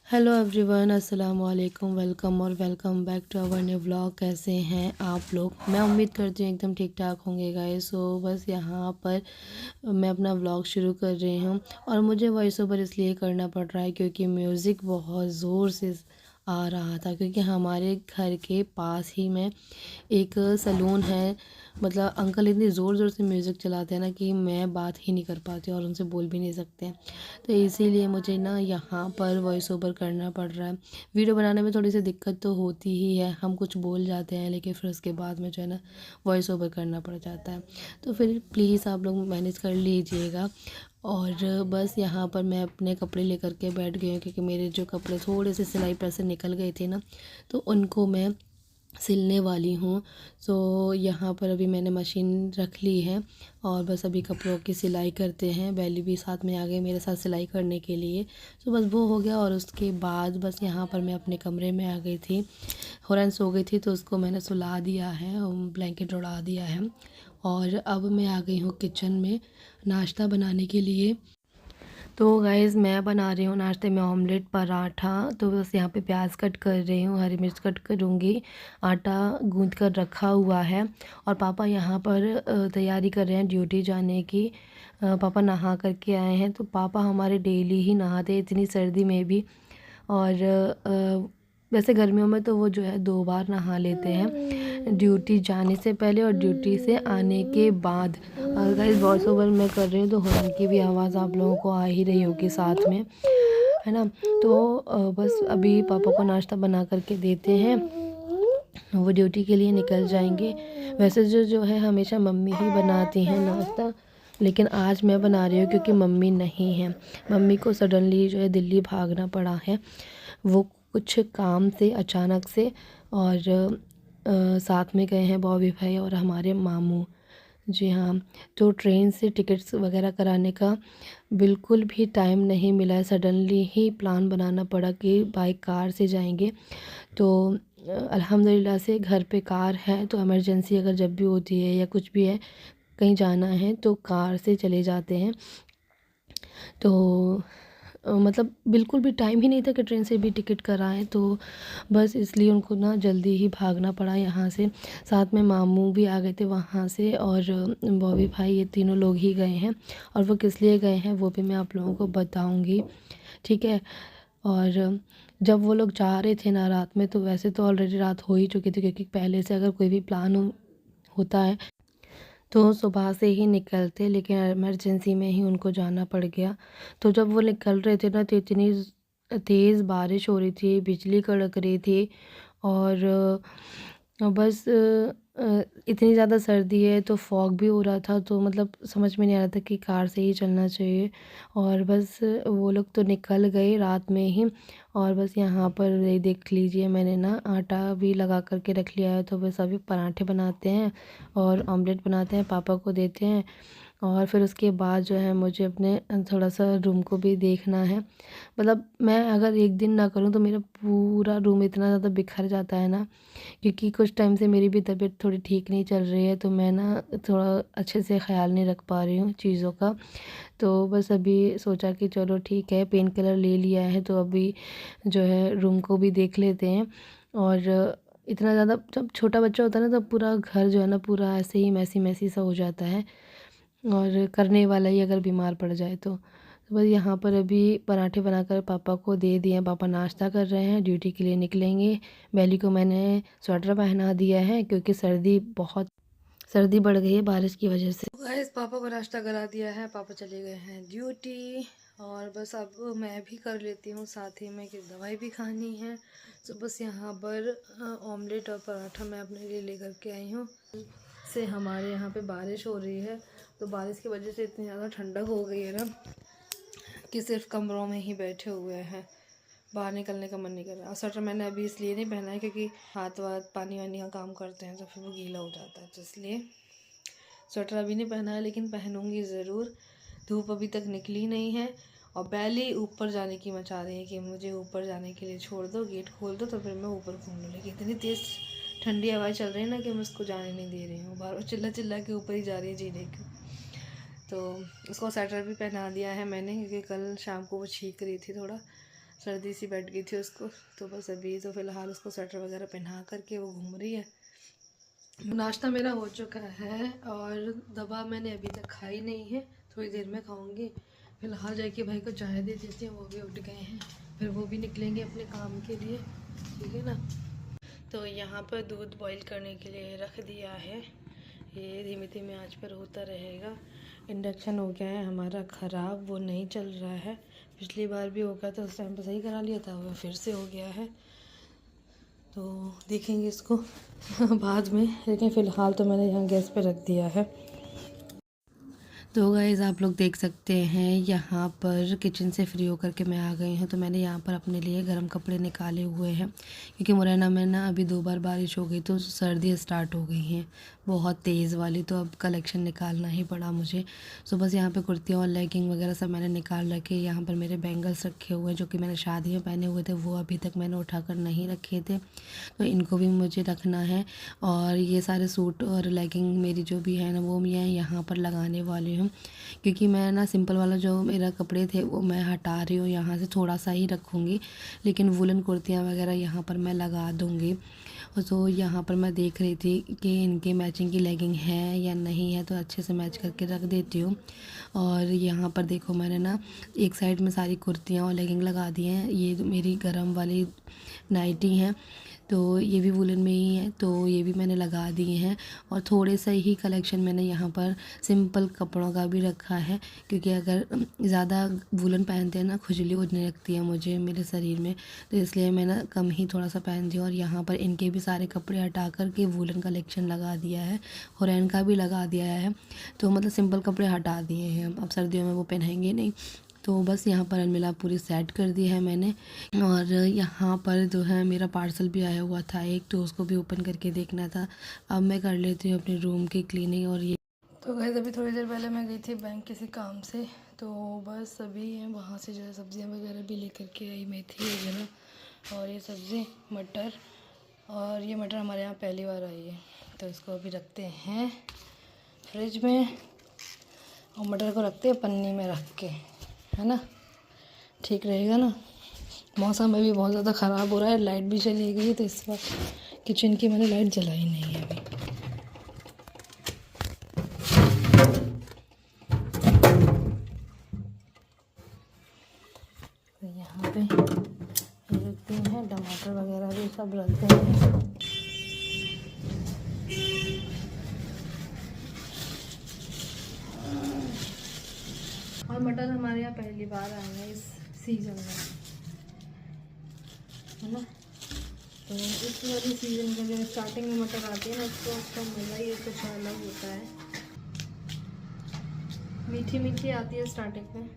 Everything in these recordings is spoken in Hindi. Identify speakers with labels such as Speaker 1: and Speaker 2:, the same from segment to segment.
Speaker 1: हेलो एवरीवन, अस्सलाम वालेकुम। वेलकम और welcome back to our new vlog. कैसे हैं आप लोग? मैं उम्मीद करती हूँ एकदम ठीक ठाक होंगे गाइस। सो बस यहाँ पर मैं अपना व्लॉग शुरू कर रही हूँ और मुझे वॉइस ओवर इसलिए करना पड़ रहा है क्योंकि म्यूज़िक बहुत ज़ोर से आ रहा था, क्योंकि हमारे घर के पास ही में एक सलून है। मतलब अंकल इतनी ज़ोर ज़ोर से म्यूज़िक चलाते हैं ना कि मैं बात ही नहीं कर पाती और उनसे बोल भी नहीं सकते हैं। तो इसीलिए मुझे ना यहाँ पर वॉइस ओवर करना पड़ रहा है। वीडियो बनाने में थोड़ी सी दिक्कत तो होती ही है, हम कुछ बोल जाते हैं लेकिन फिर उसके बाद में जो है ना वॉइस ओवर करना पड़ जाता है। तो फिर प्लीज़ आप लोग मैनेज कर लीजिएगा। और बस यहाँ पर मैं अपने कपड़े लेकर के बैठ गई हूँ क्योंकि मेरे जो कपड़े थोड़े से सिलाई पर से निकल गए थे ना, तो उनको मैं सिलने वाली हूँ। सो यहाँ पर अभी मैंने मशीन रख ली है और बस अभी कपड़ों की सिलाई करते हैं। बैली भी साथ में आ गई मेरे साथ सिलाई करने के लिए। सो बस वो हो गया और उसके बाद बस यहाँ पर मैं अपने कमरे में आ गई थी। हुरैन सो गई थी तो उसको मैंने सुला दिया है, ब्लैंकेट उड़ा दिया है। और अब मैं आ गई हूँ किचन में नाश्ता बनाने के लिए। तो गाइज़ मैं बना रही हूँ नाश्ते में ऑमलेट पराठा। तो बस यहाँ पे प्याज कट कर रही हूँ, हरी मिर्च कट करूँगी। आटा गूँथ कर रखा हुआ है और पापा यहाँ पर तैयारी कर रहे हैं ड्यूटी जाने की। पापा नहा करके आए हैं। तो पापा हमारे डेली ही नहाते हैं, इतनी सर्दी में भी। और वैसे गर्मियों में तो वो जो है 2 बार नहा लेते हैं, ड्यूटी जाने से पहले और ड्यूटी से आने के बाद। और गाइस वॉइस ओवर मैं कर रही हूँ तो हॉर्न की भी आवाज़ आप लोगों को आ ही रही होगी साथ में, है ना। तो बस अभी पापा को नाश्ता बना करके देते हैं, वो ड्यूटी के लिए निकल जाएंगे। वैसे जो है हमेशा मम्मी ही बनाती हैं नाश्ता, लेकिन आज मैं बना रही हूँ क्योंकि मम्मी नहीं है। मम्मी को सडनली जो है दिल्ली भागना पड़ा है, वो कुछ काम से अचानक से। और साथ में गए हैं बॉबी भाई और हमारे मामू। जी हाँ, तो ट्रेन से टिकट्स वगैरह कराने का बिल्कुल भी टाइम नहीं मिला है। सडनली ही प्लान बनाना पड़ा कि बाय कार से जाएंगे। तो अल्हम्दुलिल्लाह से घर पे कार है, तो इमरजेंसी अगर जब भी होती है या कुछ भी है, कहीं जाना है तो कार से चले जाते हैं। तो मतलब बिल्कुल भी टाइम ही नहीं था कि ट्रेन से भी टिकट कराएं। तो बस इसलिए उनको ना जल्दी ही भागना पड़ा यहाँ से। साथ में मामू भी आ गए थे वहाँ से और बॉबी भाई, ये तीनों लोग ही गए हैं। और वो किस लिए गए हैं वो भी मैं आप लोगों को बताऊँगी, ठीक है। और जब वो लोग जा रहे थे ना रात में, तो वैसे तो ऑलरेडी रात हो ही चुकी थी क्योंकि पहले से अगर कोई भी प्लान होता है तो सुबह से ही निकलते, लेकिन इमरजेंसी में ही उनको जाना पड़ गया। तो जब वो निकल रहे थे ना तो इतनी तेज़ बारिश हो रही थी, बिजली कड़क रही थी। और बस इतनी ज़्यादा सर्दी है तो फॉग भी हो रहा था, तो मतलब समझ में नहीं आ रहा था कि कार से ही चलना चाहिए। और बस वो लोग तो निकल गए रात में ही। और बस यहाँ पर ये देख लीजिए, मैंने ना आटा भी लगा करके रख लिया है। तो बस अभी पराठे बनाते हैं और ऑमलेट बनाते हैं, पापा को देते हैं। और फिर उसके बाद जो है मुझे अपने थोड़ा सा रूम को भी देखना है। मतलब मैं अगर एक दिन ना करूँ तो मेरा पूरा रूम इतना ज़्यादा बिखर जाता है ना, क्योंकि कुछ टाइम से मेरी भी तबीयत थोड़ी ठीक नहीं चल रही है, तो मैं ना थोड़ा अच्छे से ख़्याल नहीं रख पा रही हूँ चीज़ों का। तो बस अभी सोचा कि चलो ठीक है, पेन किलर ले लिया है तो अभी जो है रूम को भी देख लेते हैं। और इतना ज़्यादा जब छोटा बच्चा होता है ना, तब पूरा घर जो है ना पूरा ऐसे ही मैसी मैसी सा हो जाता है, और करने वाला ही अगर बीमार पड़ जाए तो बस यहाँ पर अभी पराठे बनाकर पापा को दे दिए हैं। पापा नाश्ता कर रहे हैं, ड्यूटी के लिए निकलेंगे। बेली को मैंने स्वेटर पहना दिया है क्योंकि सर्दी बढ़ गई है बारिश की वजह से। गाइस पापा को नाश्ता करा दिया है, पापा चले गए हैं ड्यूटी। और बस अब मैं भी कर लेती हूँ साथ ही में कि दवाई भी खानी है। तो बस यहाँ पर ऑमलेट और पराठा मैं अपने लिए लेकर के आई हूँ। से हमारे यहाँ पे बारिश हो रही है, तो बारिश की वजह से इतनी ज़्यादा ठंडक हो गई है ना कि सिर्फ कमरों में ही बैठे हुए हैं, बाहर निकलने का मन नहीं कर रहा। और स्वेटर मैंने अभी इसलिए नहीं पहना है क्योंकि हाथ वाथ पानी वानी का काम करते हैं तो फिर वो गीला हो जाता है, तो इसलिए स्वेटर अभी नहीं पहना है, लेकिन पहनूंगी ज़रूर। धूप अभी तक निकली नहीं है और बैली ऊपर जाने की मचा रही है कि मुझे ऊपर जाने के लिए छोड़ दो, गेट खोल दो तो फिर मैं ऊपर घूम लूँ। लेकिन इतनी तेज़ ठंडी हवाएं चल रही है ना कि मैं उसको जाने नहीं दे रही हूँ, बार बार चिल्ला चिल्ला के ऊपर ही जा रही है जीने की। तो उसको स्वेटर भी पहना दिया है मैंने क्योंकि कल शाम को वो छींक रही थी थोड़ा, सर्दी सी बैठ गई थी उसको। तो बस अभी तो फ़िलहाल उसको स्वेटर वगैरह पहना करके वो घूम रही है। नाश्ता मेरा हो चुका है और दवा मैंने अभी तक खाई नहीं है, थोड़ी देर में खाऊंगी। फ़िलहाल जाके भाई को चाय दे देती हैं, वो भी उठ गए हैं, फिर वो भी निकलेंगे अपने काम के लिए, ठीक है ना। तो यहाँ पर दूध बॉईल करने के लिए रख दिया है, ये धीमे धीमे आंच पर होता रहेगा। इंडक्शन हो गया है हमारा ख़राब, वो नहीं चल रहा है। पिछली बार भी हो गया था, उस टाइम पर सही करा लिया था, वो फिर से हो गया है। तो देखेंगे इसको बाद में, लेकिन फ़िलहाल तो मैंने यहाँ गैस पे रख दिया है। तो गाइज़ आप लोग देख सकते हैं यहाँ पर किचन से फ्री होकर के मैं आ गई हूँ। तो मैंने यहाँ पर अपने लिए गर्म कपड़े निकाले हुए हैं, क्योंकि मुरैना में ना अभी 2 बार बारिश हो गई तो सर्दी स्टार्ट हो गई हैं बहुत तेज़ वाली। तो अब कलेक्शन निकालना ही पड़ा मुझे। सो बस यहाँ पे कुर्तियाँ और लेगिंग वगैरह सब मैंने निकाल रखे। यहाँ पर मेरे बैंगल्स रखे हुए हैं जो कि मैंने शादी में पहने हुए थे, वो अभी तक मैंने उठाकर नहीं रखे थे, तो इनको भी मुझे रखना है। और ये सारे सूट और लेगिंग मेरी जो भी है ना, वो मैं यहाँ पर लगाने वाली हूँ, क्योंकि मैं ना सिंपल वाला जो मेरा कपड़े थे वो मैं हटा रही हूँ, यहाँ से थोड़ा सा ही रखूँगी, लेकिन वुलन कुर्तियाँ वगैरह यहाँ पर मैं लगा दूँगी। तो यहाँ पर मैं देख रही थी कि इनके मैचिंग की लेगिंग है या नहीं है, तो अच्छे से मैच करके रख देती हूँ। और यहाँ पर देखो मैंने ना एक साइड में सारी कुर्तियाँ और लेगिंग लगा दी हैं। ये मेरी गरम वाली नाइटी हैं, तो ये भी वुलन में ही है, तो ये भी मैंने लगा दिए हैं। और थोड़े से ही कलेक्शन मैंने यहाँ पर सिंपल कपड़ों का भी रखा है, क्योंकि अगर ज़्यादा वुलन पहनते हैं ना, खुजली होने लगती है मुझे मेरे शरीर में, तो इसलिए मैं ना कम ही थोड़ा सा पहनती हूँ। और यहाँ पर इनके भी सारे कपड़े हटा कर के वुलन कलेक्शन लगा दिया है, और इनका भी लगा दिया है। तो मतलब सिंपल कपड़े हटा दिए हैं, अब सर्दियों में वो पहनेंगे नहीं। तो बस यहाँ पर अलमीरा पूरी सेट कर दी है मैंने। और यहाँ पर जो है मेरा पार्सल भी आया हुआ था एक, तो उसको भी ओपन करके देखना था। अब मैं कर लेती हूँ अपने रूम की क्लीनिंग। और ये तो गाइस अभी थोड़ी देर पहले मैं गई थी बैंक किसी काम से, तो बस अभी वहाँ से जो है सब्जियाँ वगैरह भी लेकर के आई, मेथी वगैरह। और ये सब्ज़ी मटर, और ये मटर हमारे यहाँ पहली बार आई है, तो इसको अभी रखते हैं फ्रिज में। और मटर को रखते हैं पन्नी में रख के, है ना, ठीक रहेगा ना। मौसम अभी बहुत ज़्यादा ख़राब हो रहा है, लाइट भी चली गई, तो इस वक्त किचन की मैंने लाइट जलाई नहीं है अभी। तो यहाँ पे रखते हैं टमाटर वगैरह भी सब रखते हैं। और मटर हमारे यहाँ पहली बार आए हैं इस सीज़न में, है ना। तो इस वाली सीज़न के जो स्टार्टिंग में मटर आती है ना, उसका मज़ा ही कुछ अलग होता है, मीठी मीठी आती है स्टार्टिंग में।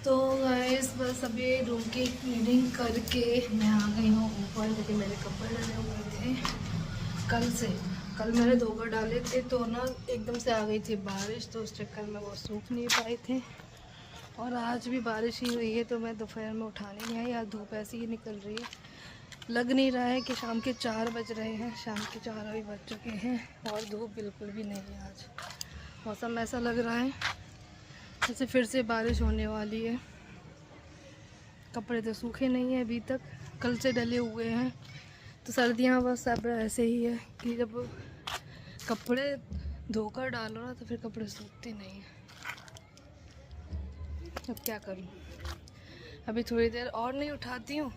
Speaker 1: तो गाइस बस अभी रूम की क्लीनिंग करके मैं आ गई हूँ ऊपर, क्योंकि मेरे कपड़े डाले हुए थे कल से। कल मैंने 2 बार डाले थे, तो ना एकदम से आ गई थी बारिश, तो उस चक्कर में वो सूख नहीं पाए थे। और आज भी बारिश ही हुई है, तो मैं दोपहर में उठाने नहीं आई। आज धूप ऐसी ही निकल रही है, लग नहीं रहा है कि शाम के 4 बज रहे हैं। शाम के 4 अभी बज चुके हैं और धूप बिल्कुल भी नहीं है। आज मौसम ऐसा लग रहा है जैसे फिर से बारिश होने वाली है। कपड़े तो सूखे नहीं हैं अभी तक, कल से डले हुए हैं। तो सर्दियाँ बस अब ऐसे ही है कि जब कपड़े धोकर डालो ना, तो फिर कपड़े सूखते नहीं हैं। अब क्या करूँ, अभी थोड़ी देर और नहीं उठाती हूँ,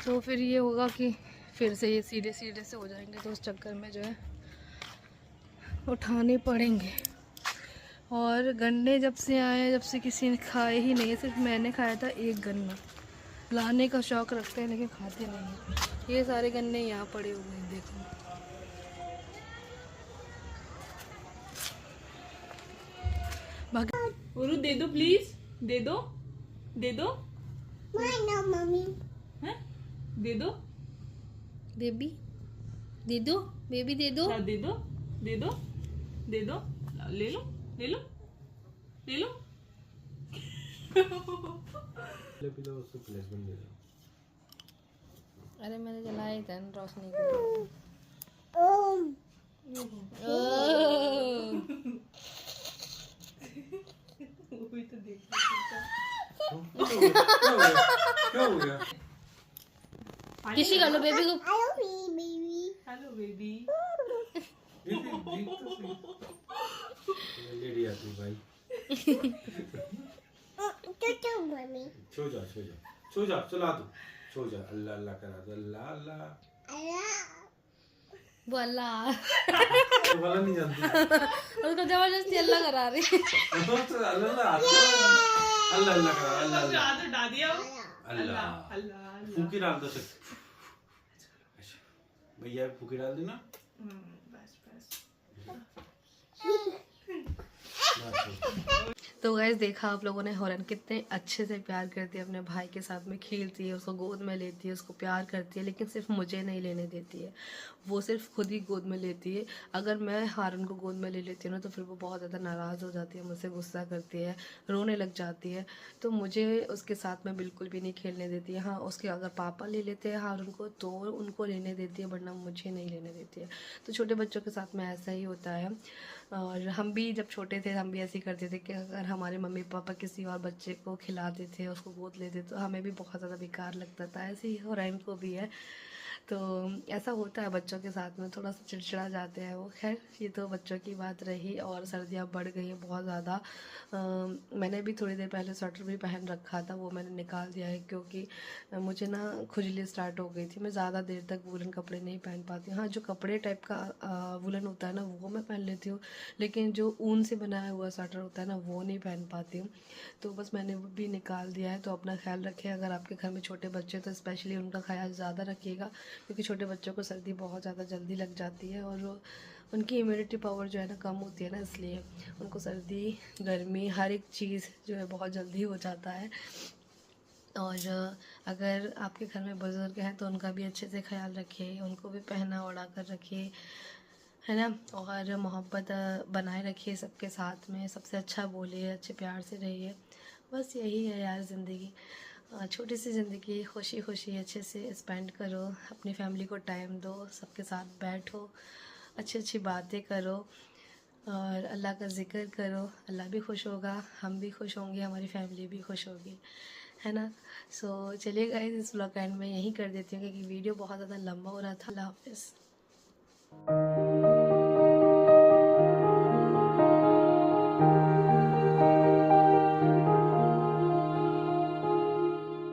Speaker 1: तो फिर ये होगा कि फिर से ये सीधे सीधे से हो जाएंगे, तो उस चक्कर में जो है उठाने पड़ेंगे। और गन्ने जब से आए, जब से किसी ने खाए ही नहीं है, सिर्फ मैंने खाया था एक गन्ना, लाने का शौक रखते हैं लेकिन खाते नहीं हैं। ये सारे गन्ने यहाँ पड़े हुए हैं, देखो।
Speaker 2: उरु दे दो प्लीज, दे दो, दे दो।
Speaker 3: मम्मी
Speaker 2: हैं? दे दो,
Speaker 1: बेबी दे दो, बेबी दे दो।
Speaker 2: दे दो, दे दो, दे दो। ले लो, ले लो, ले लो।
Speaker 4: उसको प्लेसमेंट दे दो।
Speaker 1: अरे मैंने जलाया ही था रोशनी को।
Speaker 2: वही तो देख
Speaker 4: क्या हो गया?
Speaker 1: किसी कर लो बेबी को।
Speaker 2: Hello baby.
Speaker 4: लेडी आती भाई।
Speaker 3: मम्मी
Speaker 4: सो जा, सो जा, सो जा, चला दो, सो जा। अल्लाह अल्लाह करा दो, अल्लाह अल्लाह।
Speaker 1: वो अल्लाह
Speaker 4: तो वाला नहीं जानती।
Speaker 1: उसको जबरदस्ती अल्लाह करा रही है।
Speaker 4: तो अल्लाह अल्लाह अल्लाह करा, अल्लाह अल्लाह
Speaker 2: आदत डाल दिया वो।
Speaker 4: अल्लाह
Speaker 2: अल्लाह
Speaker 4: फूकी डाल दो। भैया फूकी डाल दी ना।
Speaker 2: बस बस।
Speaker 1: तो गाइस देखा आप लोगों ने हॉरन कितने अच्छे से प्यार करती है, अपने भाई के साथ में खेलती है, उसको गोद में लेती है, उसको प्यार करती है, लेकिन सिर्फ मुझे नहीं लेने देती है। वो सिर्फ खुद ही गोद में लेती है। अगर मैं हारन को गोद में ले लेती हूँ ना तो फिर वो बहुत ज़्यादा नाराज़ हो जाती है, मुझसे गुस्सा करती है, रोने लग जाती है। तो मुझे उसके साथ में बिल्कुल भी नहीं खेलने देती है। हाँ, उसके अगर पापा ले लेते हैं हारन को तो उनको लेने देती है, वरना मुझे नहीं लेने देती है। तो छोटे बच्चों के साथ में ऐसा ही होता है। और हम भी जब छोटे थे हम भी ऐसे ही करते थे कि अगर हमारे मम्मी पापा किसी और बच्चे को खिलाते थे, उसको गोद लेते तो हमें भी बहुत ज़्यादा बेकार लगता था। ऐसे ही होराइन को भी है। तो ऐसा होता है बच्चों के साथ में, थोड़ा सा चिड़चिड़ा जाते हैं वो। खैर ये तो बच्चों की बात रही। और सर्दियाँ बढ़ गई हैं बहुत ज़्यादा। मैंने भी थोड़ी देर पहले स्वेटर भी पहन रखा था, वो मैंने निकाल दिया है क्योंकि मुझे ना खुजली स्टार्ट हो गई थी। मैं ज़्यादा देर तक वूलन कपड़े नहीं पहन पाती हूँ। हाँ, जो कपड़े टाइप का वूलन होता है ना वो मैं पहन लेती हूँ, लेकिन जो ऊन से बनाया हुआ स्वेटर होता है ना वो नहीं पहन पाती हूँ। तो बस मैंने वो भी निकाल दिया है। तो अपना ख्याल रखें, अगर आपके घर में छोटे बच्चे तो स्पेशली उनका ख्याल ज़्यादा रखिएगा, क्योंकि छोटे बच्चों को सर्दी बहुत ज़्यादा जल्दी लग जाती है और उनकी इम्यूनिटी पावर जो है ना कम होती है ना, इसलिए उनको सर्दी गर्मी हर एक चीज़ जो है बहुत जल्दी हो जाता है। और अगर आपके घर में बुज़ुर्ग हैं तो उनका भी अच्छे से ख्याल रखिए, उनको भी पहना ओढ़ा कर रखिए, है ना। और मोहब्बत बनाए रखिए सबके साथ में, सबसे अच्छा बोलिए, अच्छे प्यार से रहिए। बस यही है यार ज़िंदगी। छोटी सी ज़िंदगी, खुशी खुशी अच्छे से स्पेंड करो, अपनी फैमिली को टाइम दो, सबके साथ बैठो, अच्छी अच्छी बातें करो और अल्लाह का ज़िक्र करो। अल्लाह भी खुश होगा, हम भी खुश होंगे, हमारी फैमिली भी खुश होगी, है ना। सो चलिए गाइस, इस व्लॉग एंड में यहीं कर देती हूँ क्योंकि वीडियो बहुत ज़्यादा लंबा हो रहा था। अल्लाह हाफ़िज़।